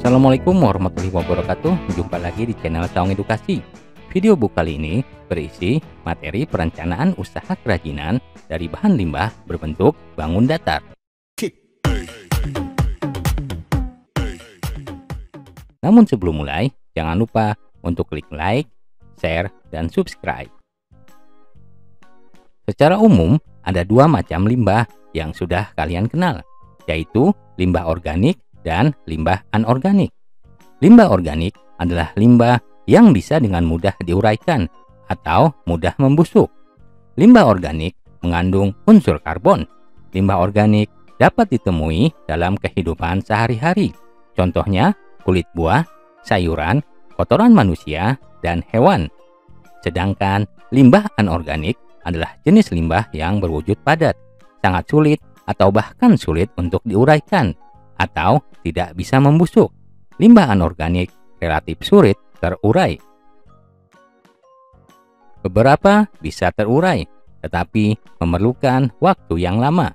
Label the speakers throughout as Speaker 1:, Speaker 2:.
Speaker 1: Assalamualaikum warahmatullahi wabarakatuh. Jumpa lagi di channel Saung Edukasi. Video buku kali ini berisi materi perencanaan usaha kerajinan dari bahan limbah berbentuk bangun datar. Namun sebelum mulai, jangan lupa untuk klik like, share, dan subscribe. Secara umum, ada dua macam limbah yang sudah kalian kenal, yaitu limbah organik dan limbah anorganik. Limbah organik adalah limbah yang bisa dengan mudah diuraikan atau mudah membusuk. Limbah organik mengandung unsur karbon. Limbah organik dapat ditemui dalam kehidupan sehari-hari. Contohnya kulit buah, sayuran, kotoran manusia, dan hewan. Sedangkan limbah anorganik adalah jenis limbah yang berwujud padat, sangat sulit atau bahkan sulit untuk diuraikan, atau tidak bisa membusuk. Limbah anorganik relatif sulit terurai. Beberapa bisa terurai, tetapi memerlukan waktu yang lama.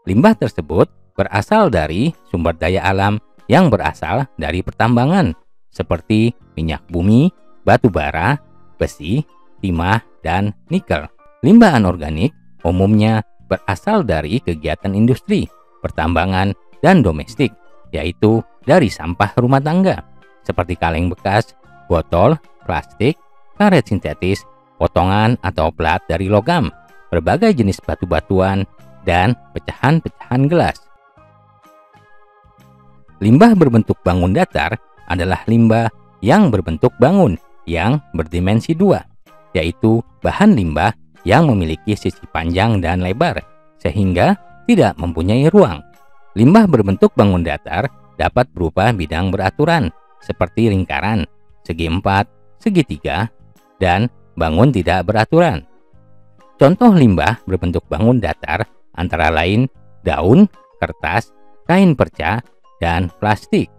Speaker 1: Limbah tersebut berasal dari sumber daya alam yang berasal dari pertambangan, seperti minyak bumi, batu bara, besi, timah, dan nikel. Limbah anorganik umumnya berasal dari kegiatan industri, pertambangan, dan domestik, yaitu dari sampah rumah tangga, seperti kaleng bekas, botol, plastik, karet sintetis, potongan atau plat dari logam, berbagai jenis batu-batuan, dan pecahan-pecahan gelas. Limbah berbentuk bangun datar adalah limbah yang berbentuk bangun yang berdimensi 2, yaitu bahan limbah yang memiliki sisi panjang dan lebar, sehingga tidak mempunyai ruang. Limbah berbentuk bangun datar dapat berupa bidang beraturan, seperti lingkaran, segi empat, segitiga, dan bangun tidak beraturan. Contoh limbah berbentuk bangun datar antara lain daun, kertas, kain perca, dan plastik.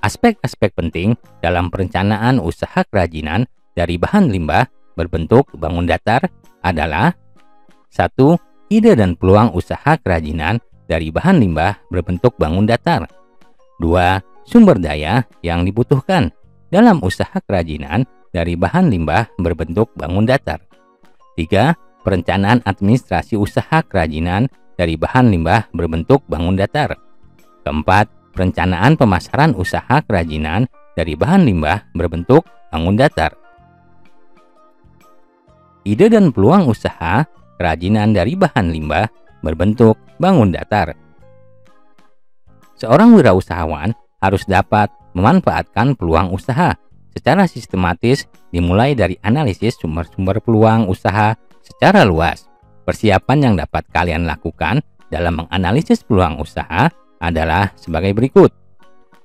Speaker 1: Aspek-aspek penting dalam perencanaan usaha kerajinan dari bahan limbah berbentuk bangun datar adalah: 1. Ide dan peluang usaha kerajinan dari bahan limbah berbentuk bangun datar. 2. Sumber daya yang dibutuhkan dalam usaha kerajinan dari bahan limbah berbentuk bangun datar. 3. Perencanaan administrasi usaha kerajinan dari bahan limbah berbentuk bangun datar. 4. Perencanaan pemasaran usaha kerajinan dari bahan limbah berbentuk bangun datar. Ide dan peluang usaha kerajinan dari bahan limbah berbentuk bangun datar. Seorang wirausahawan harus dapat memanfaatkan peluang usaha secara sistematis, dimulai dari analisis sumber-sumber peluang usaha secara luas. Persiapan yang dapat kalian lakukan dalam menganalisis peluang usaha adalah sebagai berikut.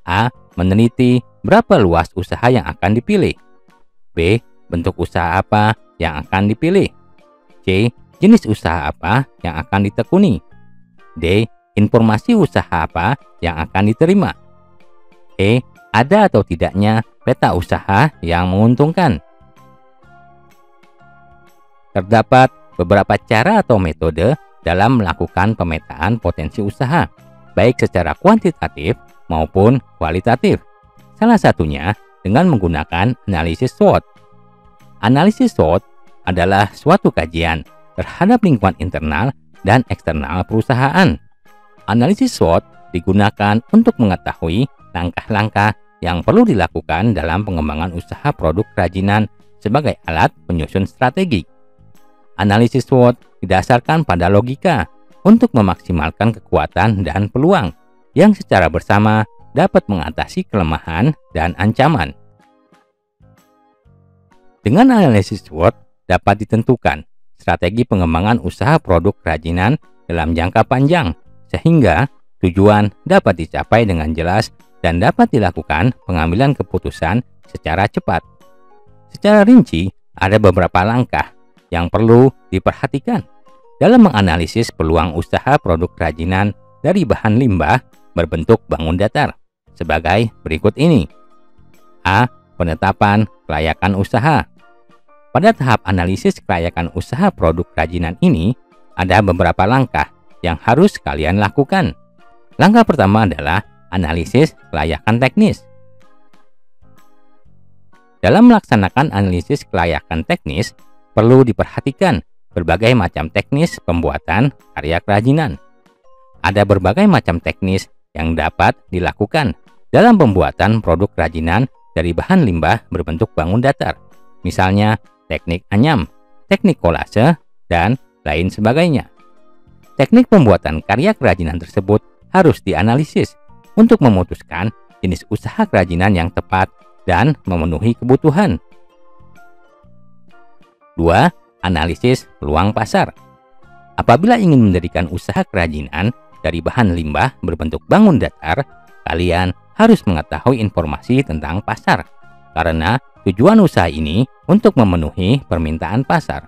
Speaker 1: A. Meneliti berapa luas usaha yang akan dipilih. B. Bentuk usaha apa yang akan dipilih. C. Jenis usaha apa yang akan ditekuni. D. Informasi usaha apa yang akan diterima. E. Ada atau tidaknya peta usaha yang menguntungkan. Terdapat beberapa cara atau metode dalam melakukan pemetaan potensi usaha, baik secara kuantitatif maupun kualitatif. Salah satunya dengan menggunakan analisis SWOT. Analisis SWOT adalah suatu kajian terhadap lingkungan internal dan eksternal perusahaan. Analisis SWOT digunakan untuk mengetahui langkah-langkah yang perlu dilakukan dalam pengembangan usaha produk kerajinan sebagai alat penyusun strategi. Analisis SWOT didasarkan pada logika untuk memaksimalkan kekuatan dan peluang yang secara bersama dapat mengatasi kelemahan dan ancaman. Dengan analisis SWOT dapat ditentukan strategi pengembangan usaha produk kerajinan dalam jangka panjang, sehingga tujuan dapat dicapai dengan jelas dan dapat dilakukan pengambilan keputusan secara cepat. Secara rinci, ada beberapa langkah yang perlu diperhatikan dalam menganalisis peluang usaha produk kerajinan dari bahan limbah berbentuk bangun datar, sebagai berikut ini. A. Penetapan kelayakan usaha. Pada tahap analisis kelayakan usaha produk kerajinan ini, ada beberapa langkah yang harus kalian lakukan. Langkah pertama adalah analisis kelayakan teknis. Dalam melaksanakan analisis kelayakan teknis, perlu diperhatikan berbagai macam teknis pembuatan karya kerajinan. Ada berbagai macam teknis yang dapat dilakukan dalam pembuatan produk kerajinan dari bahan limbah berbentuk bangun datar, misalnya teknik anyam, teknik kolase, dan lain sebagainya. Teknik pembuatan karya kerajinan tersebut harus dianalisis untuk memutuskan jenis usaha kerajinan yang tepat dan memenuhi kebutuhan. 2. Analisis peluang pasar. Apabila ingin mendirikan usaha kerajinan dari bahan limbah berbentuk bangun datar, kalian harus mengetahui informasi tentang pasar, karena tujuan usaha ini untuk memenuhi permintaan pasar.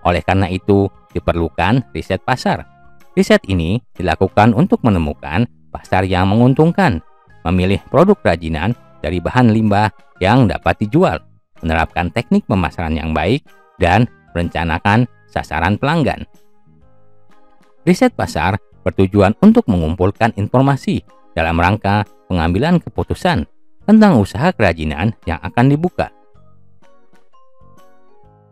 Speaker 1: Oleh karena itu, diperlukan riset pasar. Riset ini dilakukan untuk menemukan pasar yang menguntungkan, memilih produk kerajinan dari bahan limbah yang dapat dijual, menerapkan teknik pemasaran yang baik, dan merencanakan sasaran pelanggan. Riset pasar bertujuan untuk mengumpulkan informasi dalam rangka pengambilan keputusan tentang usaha kerajinan yang akan dibuka.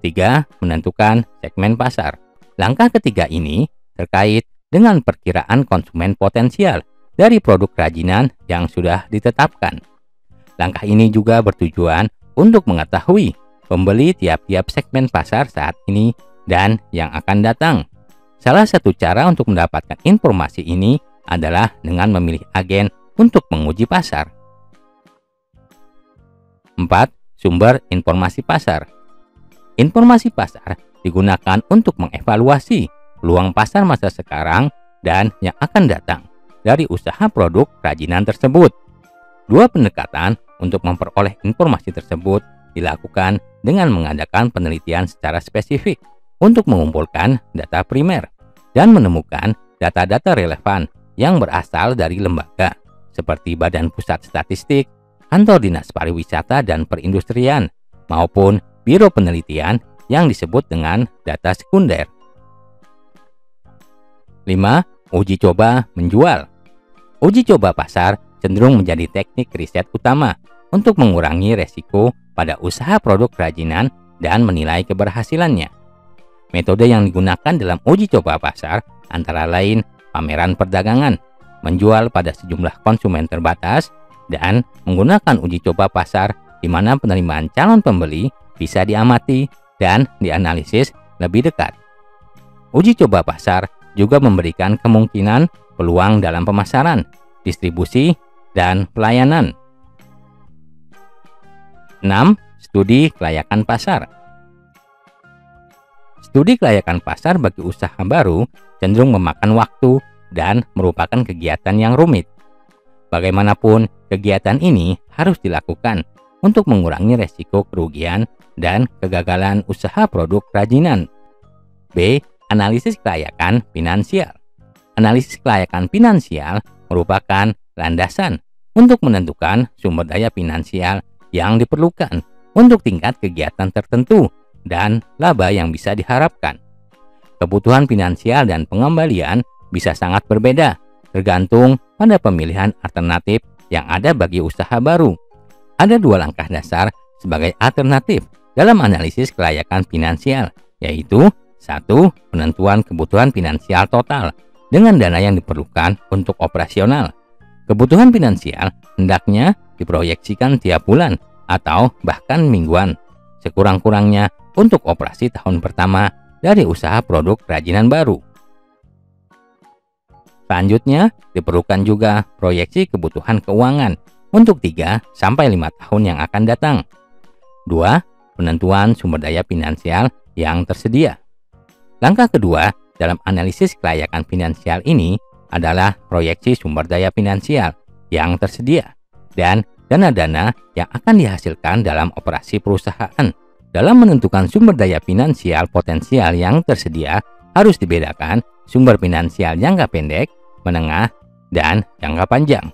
Speaker 1: 3. Menentukan segmen pasar. Langkah ketiga ini terkait dengan perkiraan konsumen potensial dari produk kerajinan yang sudah ditetapkan. Langkah ini juga bertujuan untuk mengetahui pembeli tiap-tiap segmen pasar saat ini dan yang akan datang. Salah satu cara untuk mendapatkan informasi ini adalah dengan memilih agen untuk menguji pasar. 4. Sumber informasi pasar. Informasi pasar digunakan untuk mengevaluasi peluang pasar masa sekarang dan yang akan datang dari usaha produk kerajinan tersebut. Dua pendekatan untuk memperoleh informasi tersebut dilakukan dengan mengadakan penelitian secara spesifik untuk mengumpulkan data primer dan menemukan data-data relevan yang berasal dari lembaga seperti Badan Pusat Statistik, Kantor Dinas Pariwisata dan Perindustrian, maupun Biro Penelitian yang disebut dengan data sekunder. 5. Uji coba menjual. Uji coba pasar cenderung menjadi teknik riset utama untuk mengurangi resiko pada usaha produk kerajinan dan menilai keberhasilannya. Metode yang digunakan dalam uji coba pasar antara lain pameran perdagangan, menjual pada sejumlah konsumen terbatas, dan menggunakan uji coba pasar di mana penerimaan calon pembeli bisa diamati dan dianalisis lebih dekat. Uji coba pasar juga memberikan kemungkinan peluang dalam pemasaran, distribusi, dan pelayanan. 6. Studi kelayakan pasar. Studi kelayakan pasar bagi usaha baru cenderung memakan waktu dan merupakan kegiatan yang rumit. Bagaimanapun, kegiatan ini harus dilakukan untuk mengurangi resiko kerugian dan kegagalan usaha produk kerajinan. B. Analisis kelayakan finansial. Analisis kelayakan finansial merupakan landasan untuk menentukan sumber daya finansial yang diperlukan untuk tingkat kegiatan tertentu dan laba yang bisa diharapkan. Kebutuhan finansial dan pengembalian bisa sangat berbeda, tergantung pada pemilihan alternatif yang ada bagi usaha baru. Ada dua langkah dasar sebagai alternatif dalam analisis kelayakan finansial, yaitu 1. Penentuan kebutuhan finansial total dengan dana yang diperlukan untuk operasional. Kebutuhan finansial hendaknya diproyeksikan tiap bulan atau bahkan mingguan, sekurang-kurangnya untuk operasi tahun pertama dari usaha produk kerajinan baru. Selanjutnya, diperlukan juga proyeksi kebutuhan keuangan untuk 3-5 tahun yang akan datang. 2. Penentuan sumber daya finansial yang tersedia. Langkah kedua dalam analisis kelayakan finansial ini adalah proyeksi sumber daya finansial yang tersedia dan dana-dana yang akan dihasilkan dalam operasi perusahaan. Dalam menentukan sumber daya finansial potensial yang tersedia, harus dibedakan sumber finansial jangka pendek, menengah, dan jangka panjang.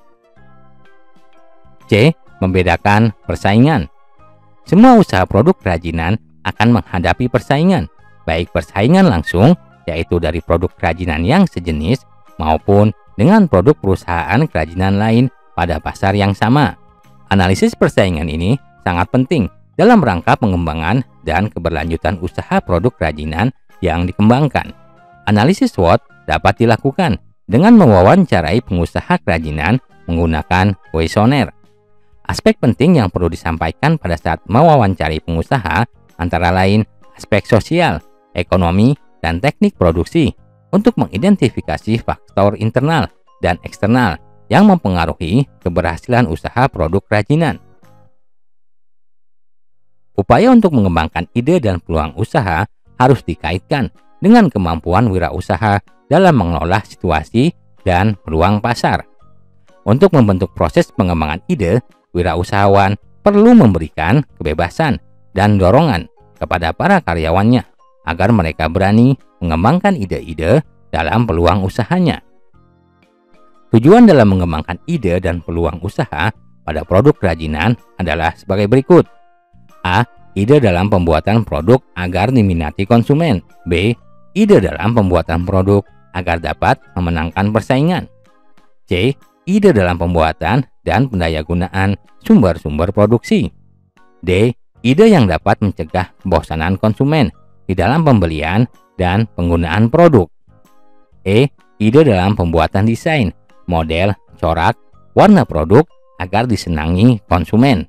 Speaker 1: C. Membedakan persaingan. Semua usaha produk kerajinan akan menghadapi persaingan, baik persaingan langsung, yaitu dari produk kerajinan yang sejenis, maupun dengan produk perusahaan kerajinan lain pada pasar yang sama. Analisis persaingan ini sangat penting dalam rangka pengembangan dan keberlanjutan usaha produk kerajinan yang dikembangkan. Analisis SWOT dapat dilakukan dengan mewawancarai pengusaha kerajinan menggunakan kuesioner. Aspek penting yang perlu disampaikan pada saat mewawancari pengusaha antara lain aspek sosial, ekonomi, dan teknik produksi untuk mengidentifikasi faktor internal dan eksternal yang mempengaruhi keberhasilan usaha produk kerajinan. Upaya untuk mengembangkan ide dan peluang usaha harus dikaitkan dengan kemampuan wirausaha dalam mengelola situasi dan peluang pasar. Untuk membentuk proses pengembangan ide, wirausahawan perlu memberikan kebebasan dan dorongan kepada para karyawannya agar mereka berani mengembangkan ide-ide dalam peluang usahanya. Tujuan dalam mengembangkan ide dan peluang usaha pada produk kerajinan adalah sebagai berikut. A. Ide dalam pembuatan produk agar diminati konsumen. B. Ide dalam pembuatan produk agar dapat memenangkan persaingan. C. Ide dalam pembuatan dan pendayagunaan sumber-sumber produksi. D. Ide yang dapat mencegah kebosanan konsumen di dalam pembelian dan penggunaan produk. E. Ide dalam pembuatan desain, model, corak, warna produk agar disenangi konsumen.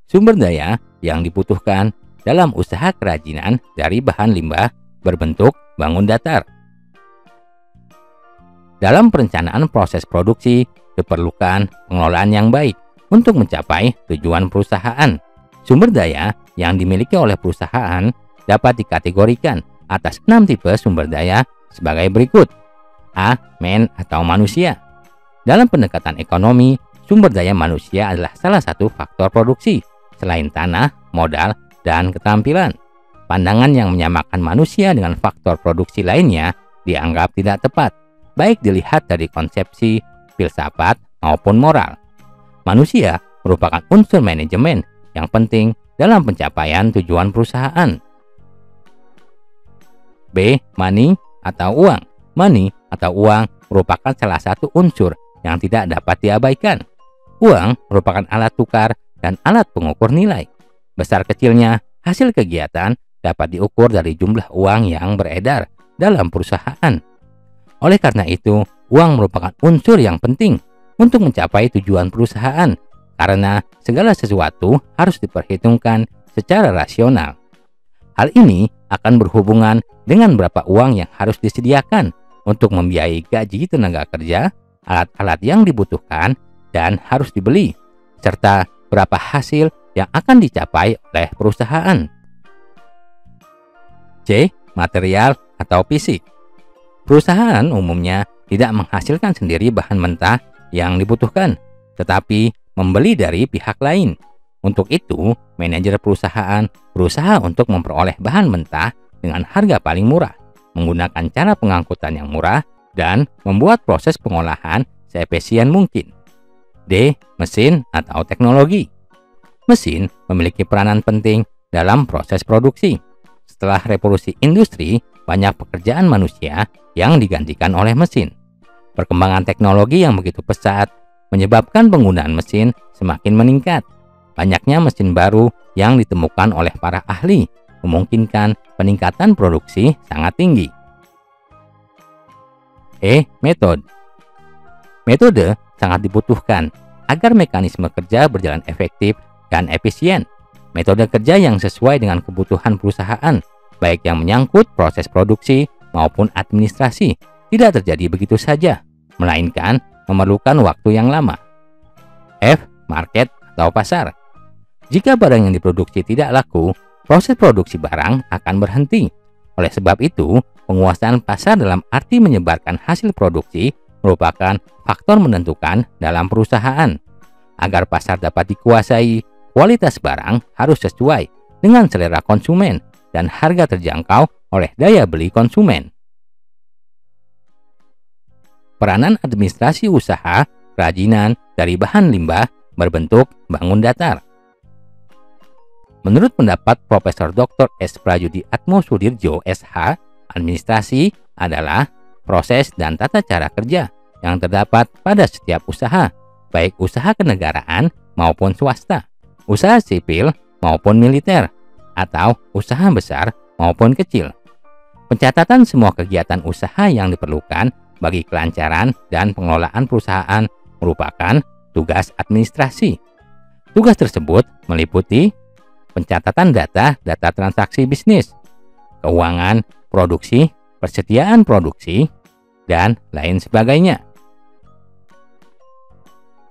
Speaker 1: Sumber daya yang dibutuhkan dalam usaha kerajinan dari bahan limbah berbentuk bangun datar. Dalam perencanaan proses produksi, diperlukan pengelolaan yang baik untuk mencapai tujuan perusahaan. Sumber daya yang dimiliki oleh perusahaan dapat dikategorikan atas 6 tipe sumber daya sebagai berikut. A. Man atau manusia. Dalam pendekatan ekonomi, sumber daya manusia adalah salah satu faktor produksi selain tanah, modal, dan keterampilan. Pandangan yang menyamakan manusia dengan faktor produksi lainnya dianggap tidak tepat, baik dilihat dari konsepsi, filsafat, maupun moral. Manusia merupakan unsur manajemen yang penting dalam pencapaian tujuan perusahaan. B. Money atau uang. Money atau uang merupakan salah satu unsur yang tidak dapat diabaikan. Uang merupakan alat tukar dan alat pengukur nilai. Besar kecilnya hasil kegiatan dapat diukur dari jumlah uang yang beredar dalam perusahaan. Oleh karena itu, uang merupakan unsur yang penting untuk mencapai tujuan perusahaan, karena segala sesuatu harus diperhitungkan secara rasional. Hal ini akan berhubungan dengan berapa uang yang harus disediakan untuk membiayai gaji tenaga kerja, alat-alat yang dibutuhkan dan harus dibeli, serta berapa hasil yang akan dicapai oleh perusahaan. C. Material atau fisik. Perusahaan umumnya tidak menghasilkan sendiri bahan mentah yang dibutuhkan, tetapi membeli dari pihak lain. Untuk itu, manajer perusahaan berusaha untuk memperoleh bahan mentah dengan harga paling murah, menggunakan cara pengangkutan yang murah, dan membuat proses pengolahan seefisien mungkin. D. Mesin atau teknologi. Mesin memiliki peranan penting dalam proses produksi. Setelah revolusi industri, banyak pekerjaan manusia yang digantikan oleh mesin. Perkembangan teknologi yang begitu pesat menyebabkan penggunaan mesin semakin meningkat. Banyaknya mesin baru yang ditemukan oleh para ahli memungkinkan peningkatan produksi sangat tinggi. E. Metode. Metode sangat dibutuhkan agar mekanisme kerja berjalan efektif dan efisien. Metode kerja yang sesuai dengan kebutuhan perusahaan, baik yang menyangkut proses produksi maupun administrasi, tidak terjadi begitu saja, melainkan memerlukan waktu yang lama. F. Market atau pasar. Jika barang yang diproduksi tidak laku, proses produksi barang akan berhenti. Oleh sebab itu, penguasaan pasar dalam arti menyebarkan hasil produksi merupakan faktor menentukan dalam perusahaan. Agar pasar dapat dikuasai, kualitas barang harus sesuai dengan selera konsumen dan harga terjangkau oleh daya beli konsumen. Peranan administrasi usaha kerajinan dari bahan limbah berbentuk bangun datar. Menurut pendapat Profesor Dr. S. Prayudi Atmosudirjo SH, administrasi adalah proses, dan tata cara kerja yang terdapat pada setiap usaha, baik usaha kenegaraan maupun swasta, usaha sipil maupun militer, atau usaha besar maupun kecil. Pencatatan semua kegiatan usaha yang diperlukan bagi kelancaran dan pengelolaan perusahaan merupakan tugas administrasi. Tugas tersebut meliputi pencatatan data transaksi bisnis, keuangan, produksi, persediaan produksi, dan lain sebagainya.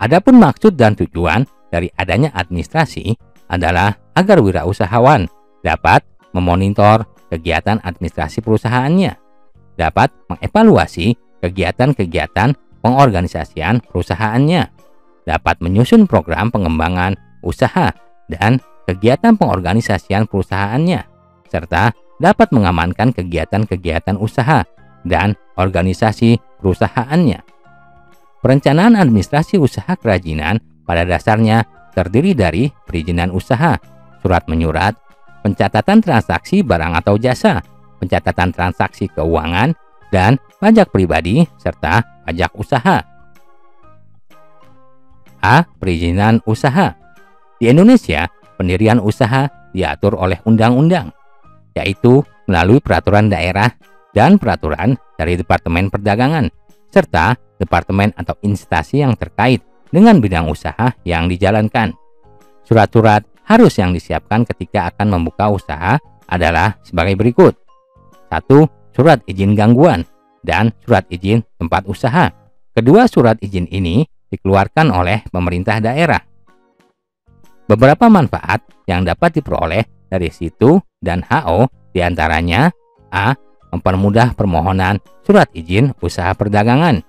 Speaker 1: Adapun maksud dan tujuan dari adanya administrasi adalah agar wirausahawan dapat memonitor kegiatan administrasi perusahaannya, dapat mengevaluasi kegiatan-kegiatan pengorganisasian perusahaannya, dapat menyusun program pengembangan usaha dan kegiatan pengorganisasian perusahaannya, serta dapat mengamankan kegiatan-kegiatan usaha dan organisasi perusahaannya. Perencanaan administrasi usaha kerajinan pada dasarnya terdiri dari perizinan usaha, surat menyurat, pencatatan transaksi barang atau jasa, pencatatan transaksi keuangan, dan pajak pribadi serta pajak usaha. A. Perizinan usaha. Di Indonesia, pendirian usaha diatur oleh undang-undang, yaitu melalui peraturan daerah dan peraturan dari Departemen Perdagangan, serta departemen atau instansi yang terkait dengan bidang usaha yang dijalankan. Surat-surat harus yang disiapkan ketika akan membuka usaha adalah sebagai berikut. 1. Surat izin gangguan dan surat izin tempat usaha. Kedua surat izin ini dikeluarkan oleh pemerintah daerah. Beberapa manfaat yang dapat diperoleh dari situ dan HO diantaranya: A. Mempermudah permohonan surat izin usaha perdagangan.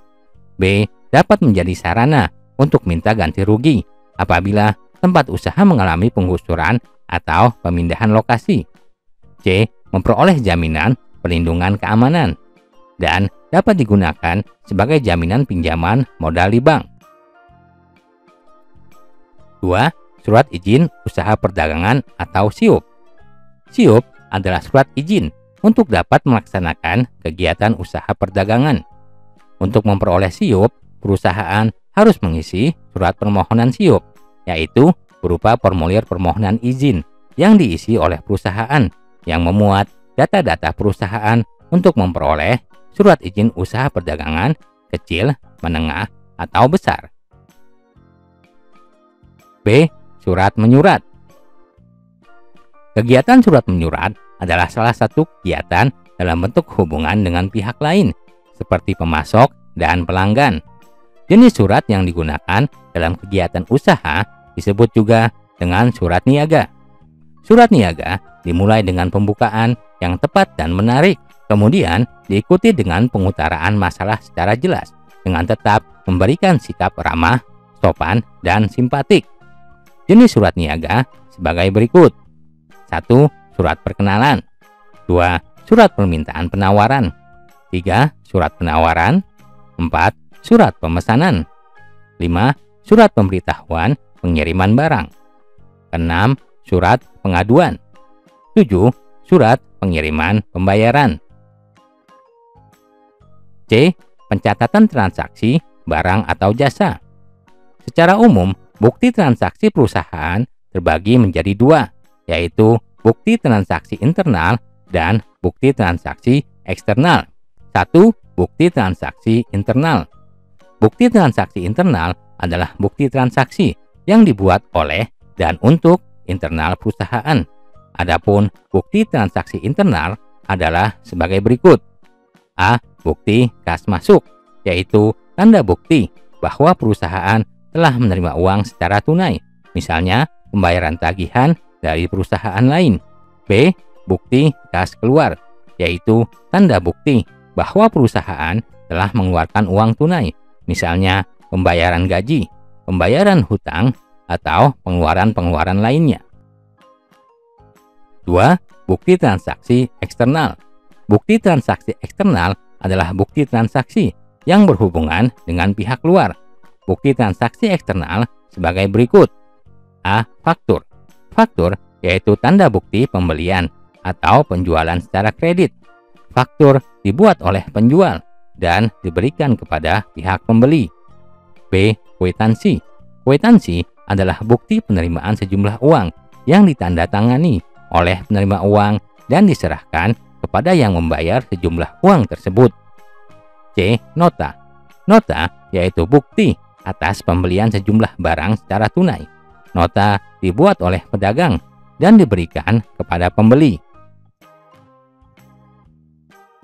Speaker 1: B. Dapat menjadi sarana untuk minta ganti rugi apabila tempat usaha mengalami penggusuran atau pemindahan lokasi. C. Memperoleh jaminan perlindungan keamanan dan dapat digunakan sebagai jaminan pinjaman modal di bank. 2. Surat izin usaha perdagangan atau SIUP. SIUP adalah surat izin untuk dapat melaksanakan kegiatan usaha perdagangan. Untuk memperoleh SIUP, perusahaan harus mengisi surat permohonan SIUP, yaitu berupa formulir permohonan izin yang diisi oleh perusahaan yang memuat data-data perusahaan untuk memperoleh surat izin usaha perdagangan kecil, menengah, atau besar. B. Surat menyurat. Kegiatan surat menyurat adalah salah satu kegiatan dalam bentuk hubungan dengan pihak lain, seperti pemasok dan pelanggan. Jenis surat yang digunakan dalam kegiatan usaha disebut juga dengan surat niaga. Surat niaga dimulai dengan pembukaan yang tepat dan menarik, kemudian diikuti dengan pengutaraan masalah secara jelas, dengan tetap memberikan sikap ramah, sopan, dan simpatik. Jenis surat niaga sebagai berikut. 1. Surat perkenalan. 2. Surat permintaan penawaran. 3. Surat penawaran. 4. Surat pemesanan. 5. Surat pemberitahuan pengiriman barang. 6. Surat pengaduan. 7. Surat pengiriman pembayaran. C. Pencatatan transaksi barang atau jasa. Secara umum, bukti transaksi perusahaan terbagi menjadi dua, yaitu bukti transaksi internal dan bukti transaksi eksternal. 1. Bukti transaksi internal. Bukti transaksi internal adalah bukti transaksi yang dibuat oleh dan untuk internal perusahaan. Adapun bukti transaksi internal adalah sebagai berikut. A. Bukti kas masuk, yaitu tanda bukti bahwa perusahaan telah menerima uang secara tunai, misalnya pembayaran tagihan dari perusahaan lain. B. Bukti kas keluar, yaitu tanda bukti bahwa perusahaan telah mengeluarkan uang tunai, misalnya pembayaran gaji, pembayaran hutang, atau pengeluaran-pengeluaran lainnya. 2. Bukti transaksi eksternal. Bukti transaksi eksternal adalah bukti transaksi yang berhubungan dengan pihak luar. Bukti transaksi eksternal sebagai berikut. A. Faktur. Faktur yaitu tanda bukti pembelian atau penjualan secara kredit. Faktur dibuat oleh penjual, dan diberikan kepada pihak pembeli. B. Kwitansi. Kwitansi adalah bukti penerimaan sejumlah uang yang ditandatangani oleh penerima uang dan diserahkan kepada yang membayar sejumlah uang tersebut. C. Nota. Nota yaitu bukti atas pembelian sejumlah barang secara tunai. Nota dibuat oleh pedagang dan diberikan kepada pembeli.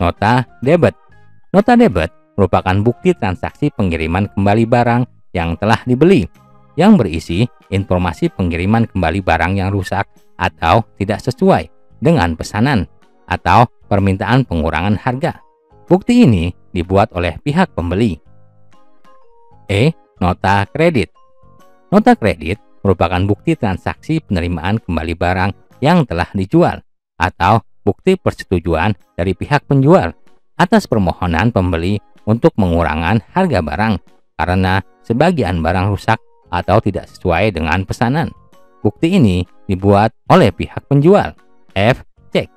Speaker 1: Nota debit. Nota debit merupakan bukti transaksi pengiriman kembali barang yang telah dibeli, yang berisi informasi pengiriman kembali barang yang rusak atau tidak sesuai dengan pesanan atau permintaan pengurangan harga. Bukti ini dibuat oleh pihak pembeli. E. Nota kredit. Nota kredit merupakan bukti transaksi penerimaan kembali barang yang telah dijual atau bukti persetujuan dari pihak penjual atas permohonan pembeli untuk pengurangan harga barang karena sebagian barang rusak atau tidak sesuai dengan pesanan. Bukti ini dibuat oleh pihak penjual. F. Cek.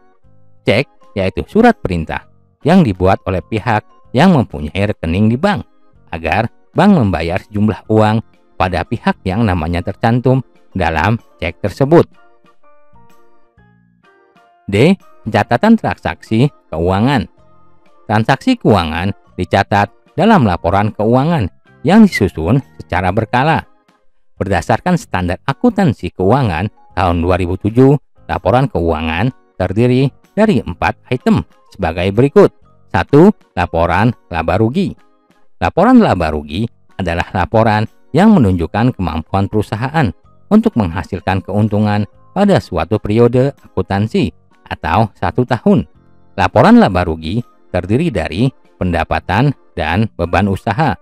Speaker 1: Cek yaitu surat perintah yang dibuat oleh pihak yang mempunyai rekening di bank agar bank membayar sejumlah uang pada pihak yang namanya tercantum dalam cek tersebut. D. Pencatatan transaksi keuangan. Transaksi keuangan dicatat dalam laporan keuangan yang disusun secara berkala. Berdasarkan standar akuntansi keuangan tahun 2007, laporan keuangan terdiri dari 4 item sebagai berikut. 1. Laporan laba rugi. Laporan laba rugi adalah laporan yang menunjukkan kemampuan perusahaan untuk menghasilkan keuntungan pada suatu periode akuntansi atau 1 tahun. Laporan laba rugi terdiri dari pendapatan dan beban usaha.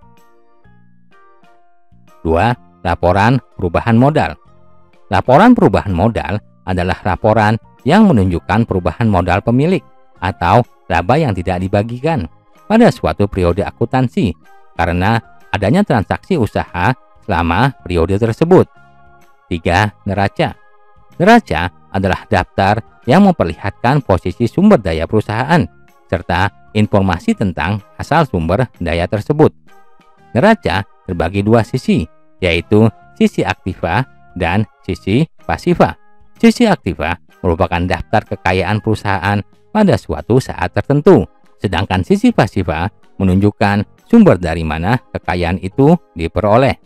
Speaker 1: 2. Laporan perubahan modal. Laporan perubahan modal adalah laporan yang menunjukkan perubahan modal pemilik atau laba yang tidak dibagikan pada suatu periode akuntansi karena adanya transaksi usaha selama periode tersebut. 3. Neraca. Neraca adalah daftar yang memperlihatkan posisi sumber daya perusahaan serta informasi tentang asal sumber daya tersebut. Neraca terbagi 2 sisi, yaitu sisi aktiva dan sisi pasiva. Sisi aktiva merupakan daftar kekayaan perusahaan pada suatu saat tertentu, sedangkan sisi pasiva menunjukkan sumber dari mana kekayaan itu diperoleh.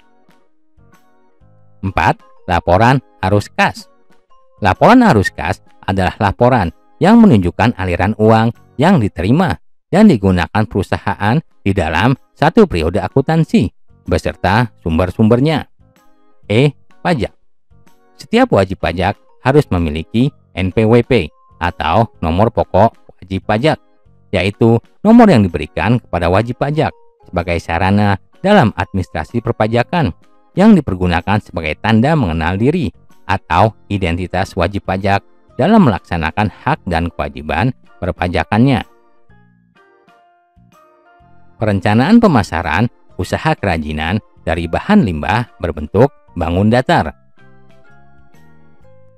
Speaker 1: 4. Laporan arus kas. Laporan arus kas adalah laporan yang menunjukkan aliran uang yang diterima dan digunakan perusahaan di dalam satu periode akuntansi beserta sumber-sumbernya. E. Pajak. Setiap wajib pajak harus memiliki NPWP atau nomor pokok wajib pajak, yaitu nomor yang diberikan kepada wajib pajak sebagai sarana dalam administrasi perpajakan yang dipergunakan sebagai tanda mengenal diri atau identitas wajib pajak dalam melaksanakan hak dan kewajiban perpajakannya. Perencanaan pemasaran usaha kerajinan dari bahan limbah berbentuk bangun datar.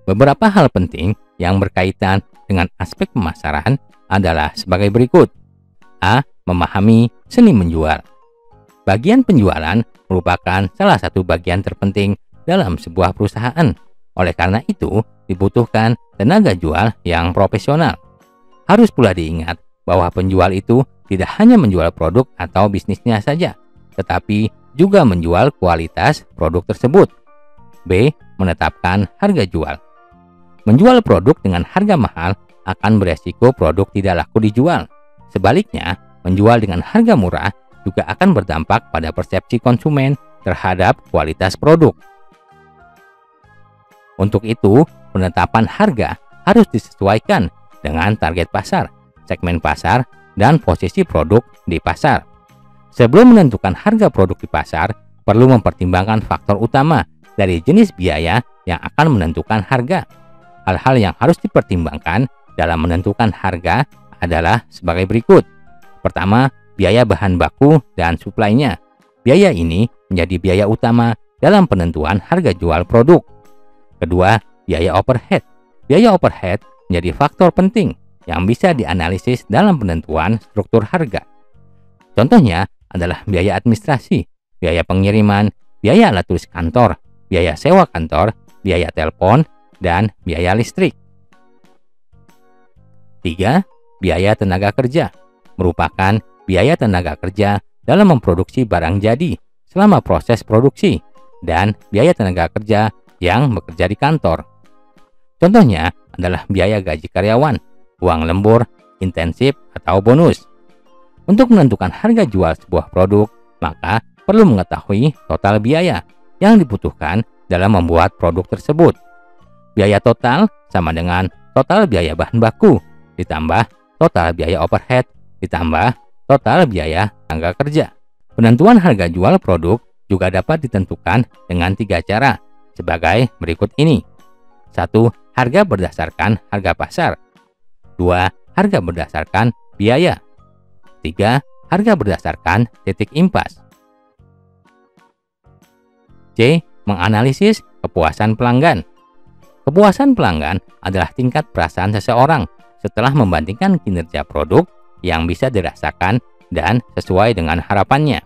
Speaker 1: Beberapa hal penting yang berkaitan dengan aspek pemasaran adalah sebagai berikut. A. Memahami seni menjual. Bagian penjualan merupakan salah satu bagian terpenting dalam sebuah perusahaan. Oleh karena itu, dibutuhkan tenaga jual yang profesional. Harus pula diingat bahwa penjual itu tidak hanya menjual produk atau bisnisnya saja, tetapi juga menjual kualitas produk tersebut. B. Menetapkan harga jual. Menjual produk dengan harga mahal akan beresiko produk tidak laku dijual. Sebaliknya, menjual dengan harga murah juga akan berdampak pada persepsi konsumen terhadap kualitas produk. Untuk itu, penetapan harga harus disesuaikan dengan target pasar, segmen pasar, dan posisi produk di pasar. Sebelum menentukan harga produk di pasar, perlu mempertimbangkan faktor utama dari jenis biaya yang akan menentukan harga. Hal-hal yang harus dipertimbangkan dalam menentukan harga adalah sebagai berikut. Pertama, biaya bahan baku dan suplainya. Biaya ini menjadi biaya utama dalam penentuan harga jual produk. Kedua, biaya overhead. Biaya overhead menjadi faktor penting yang bisa dianalisis dalam penentuan struktur harga. Contohnya adalah biaya administrasi, biaya pengiriman, biaya alat tulis kantor, biaya sewa kantor, biaya telepon, dan biaya listrik. 3. Biaya tenaga kerja merupakan biaya tenaga kerja dalam memproduksi barang jadi selama proses produksi dan biaya tenaga kerja yang bekerja di kantor. Contohnya adalah biaya gaji karyawan, uang lembur, intensif, atau bonus. Untuk menentukan harga jual sebuah produk, maka perlu mengetahui total biaya yang dibutuhkan dalam membuat produk tersebut. Biaya total sama dengan total biaya bahan baku, ditambah total biaya overhead, ditambah total biaya tenaga kerja. Penentuan harga jual produk juga dapat ditentukan dengan 3 cara, sebagai berikut ini. 1. Harga berdasarkan harga pasar. 2. Harga berdasarkan biaya. 3. Harga berdasarkan titik impas. C. Menganalisis kepuasan pelanggan. Kepuasan pelanggan adalah tingkat perasaan seseorang setelah membandingkan kinerja produk yang bisa dirasakan dan sesuai dengan harapannya.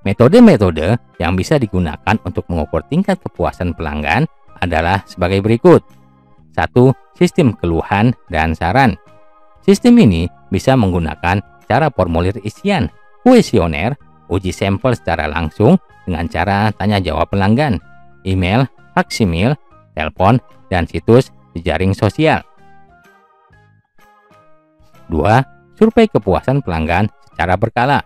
Speaker 1: Metode-metode yang bisa digunakan untuk mengukur tingkat kepuasan pelanggan adalah sebagai berikut. 1. Sistem keluhan dan saran. Sistem ini bisa menggunakan cara formulir isian, kuesioner, uji sampel secara langsung dengan cara tanya jawab pelanggan, email, faksimil, telepon, dan situs jejaring sosial. 2. Survei kepuasan pelanggan secara berkala.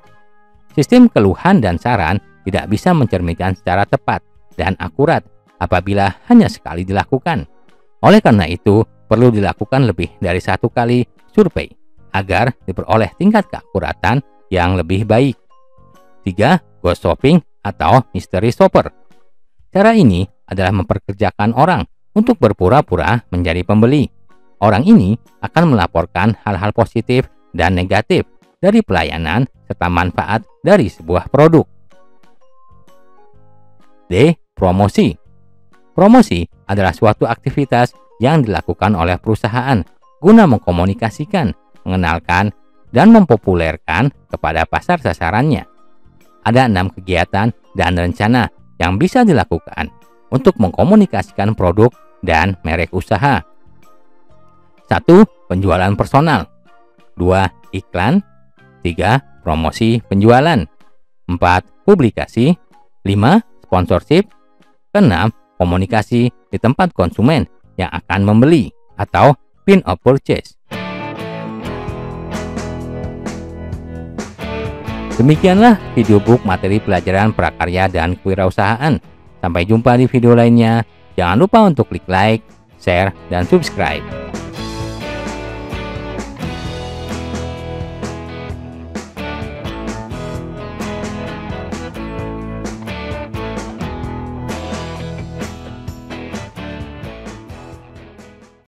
Speaker 1: Sistem keluhan dan saran tidak bisa mencerminkan secara tepat dan akurat apabila hanya sekali dilakukan. Oleh karena itu, perlu dilakukan lebih dari 1 kali survei agar diperoleh tingkat keakuratan yang lebih baik. 3. Ghost shopping atau mystery shopper. Cara ini adalah memperkerjakan orang untuk berpura-pura menjadi pembeli. Orang ini akan melaporkan hal-hal positif dan negatif dari pelayanan serta manfaat dari sebuah produk. D. Promosi. Promosi adalah suatu aktivitas yang dilakukan oleh perusahaan guna mengkomunikasikan, mengenalkan, dan mempopulerkan kepada pasar sasarannya. Ada 6 kegiatan dan rencana yang bisa dilakukan untuk mengkomunikasikan produk dan merek usaha. 1. Penjualan personal. 2. Iklan. 3. Promosi penjualan. 4. Publikasi. 5. Sponsorship. 6. Komunikasi di tempat konsumen yang akan membeli atau point of purchase. Demikianlah video book materi pelajaran prakarya dan kewirausahaan. Sampai jumpa di video lainnya. Jangan lupa untuk klik like, share, dan subscribe.